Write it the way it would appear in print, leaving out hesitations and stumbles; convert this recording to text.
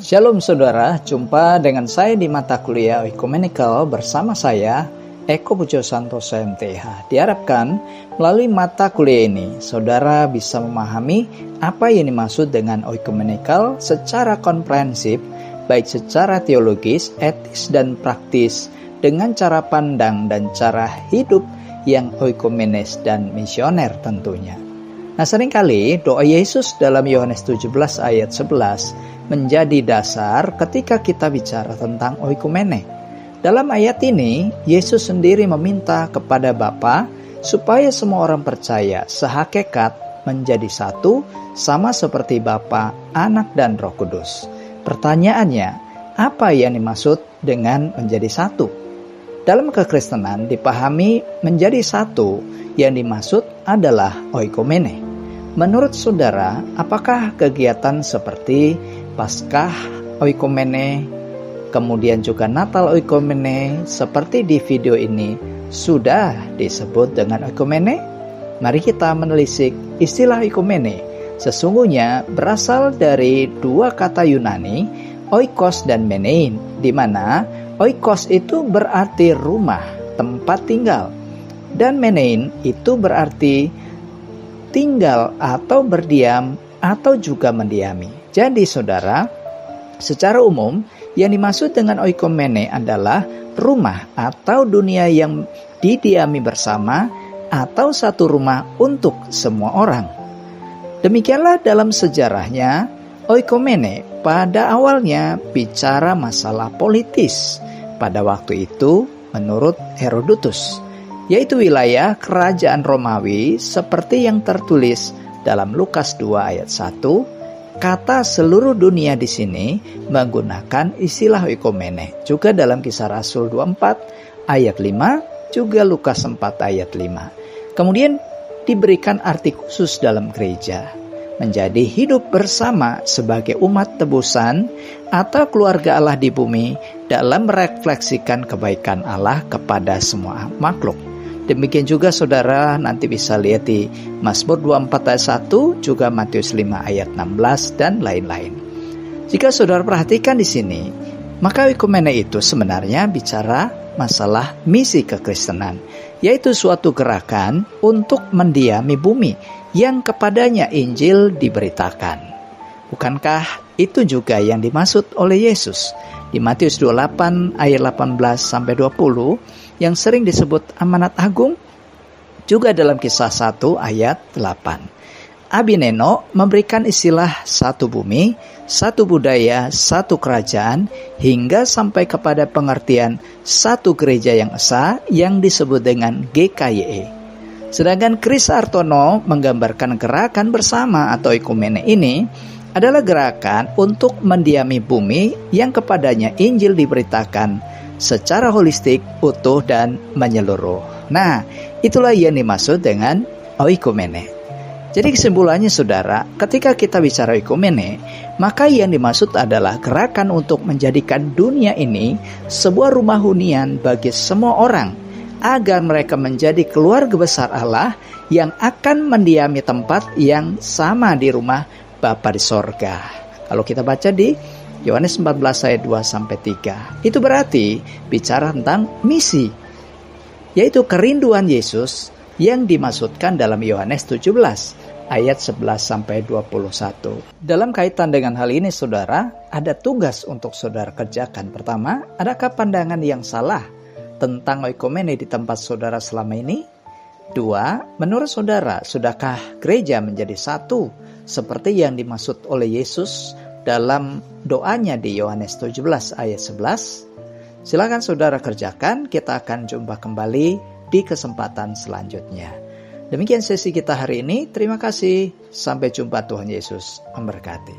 Shalom saudara, jumpa dengan saya di mata kuliah Ekumenikal bersama saya, Eko Pujo Santoso MTH. Diharapkan melalui mata kuliah ini, saudara bisa memahami apa yang dimaksud dengan Ekumenikal secara komprehensif, baik secara teologis, etis, dan praktis, dengan cara pandang dan cara hidup yang oikumenes dan misioner tentunya. Nah, seringkali doa Yesus dalam Yohanes 17 ayat 11 menjadi dasar ketika kita bicara tentang oikumene. Dalam ayat ini, Yesus sendiri meminta kepada Bapa supaya semua orang percaya sehakikat menjadi satu, sama seperti Bapa, Anak, dan Roh Kudus. Pertanyaannya, apa yang dimaksud dengan menjadi satu? Dalam kekristenan dipahami menjadi satu yang dimaksud adalah oikumene. Menurut saudara, apakah kegiatan seperti Paskah oikumene, kemudian juga Natal oikumene seperti di video ini sudah disebut dengan oikumene? Mari kita menelisik istilah oikumene. Sesungguhnya berasal dari dua kata Yunani, oikos dan menein, di mana oikos itu berarti rumah, tempat tinggal, dan menein itu berarti tinggal atau berdiam atau juga mendiami. Jadi saudara, secara umum yang dimaksud dengan oikumene adalah rumah atau dunia yang didiami bersama atau satu rumah untuk semua orang. Demikianlah dalam sejarahnya, oikumene pada awalnya bicara masalah politis pada waktu itu menurut Herodotus, yaitu wilayah kerajaan Romawi seperti yang tertulis dalam Lukas 2 ayat 1. Kata seluruh dunia di sini menggunakan istilah oikumene. Juga dalam Kisah Rasul 24 ayat 5, juga Lukas 4 ayat 5. Kemudian diberikan arti khusus dalam gereja, menjadi hidup bersama sebagai umat tebusan atau keluarga Allah di bumi dalam merefleksikan kebaikan Allah kepada semua makhluk. Demikian juga saudara nanti bisa lihat di Mazmur 24 ayat 1, juga Matius 5 ayat 16 dan lain-lain. Jika saudara perhatikan di sini, maka oikumene itu sebenarnya bicara masalah misi kekristenan, yaitu suatu gerakan untuk mendiami bumi yang kepadanya Injil diberitakan. Bukankah itu juga yang dimaksud oleh Yesus di Matius 28 ayat 18 sampai 20 yang sering disebut amanat agung, juga dalam Kisah 1 ayat 8. Abineno memberikan istilah satu bumi, satu budaya, satu kerajaan, hingga sampai kepada pengertian satu gereja yang esa yang disebut dengan GKYE. Sedangkan Kris Artono menggambarkan gerakan bersama atau oikumene ini adalah gerakan untuk mendiami bumi yang kepadanya Injil diberitakan secara holistik, utuh, dan menyeluruh. Nah, itulah yang dimaksud dengan oikumene. Jadi kesimpulannya saudara, ketika kita bicara oikumene, maka yang dimaksud adalah gerakan untuk menjadikan dunia ini sebuah rumah hunian bagi semua orang, agar mereka menjadi keluarga besar Allah yang akan mendiami tempat yang sama di rumah Bapa di sorga. Kalau kita baca di Yohanes 14 ayat 2-3. Itu berarti bicara tentang misi, yaitu kerinduan Yesus yang dimaksudkan dalam Yohanes 17 ayat 11-21. Dalam kaitan dengan hal ini saudara, ada tugas untuk saudara kerjakan. Pertama, adakah pandangan yang salah tentang oikumene di tempat saudara selama ini? Dua, menurut saudara, sudahkah gereja menjadi satu seperti yang dimaksud oleh Yesus dalam doanya di Yohanes 17 ayat 11? Silakan saudara kerjakan, kita akan jumpa kembali di kesempatan selanjutnya. Demikian sesi kita hari ini, terima kasih, sampai jumpa, Tuhan Yesus memberkati.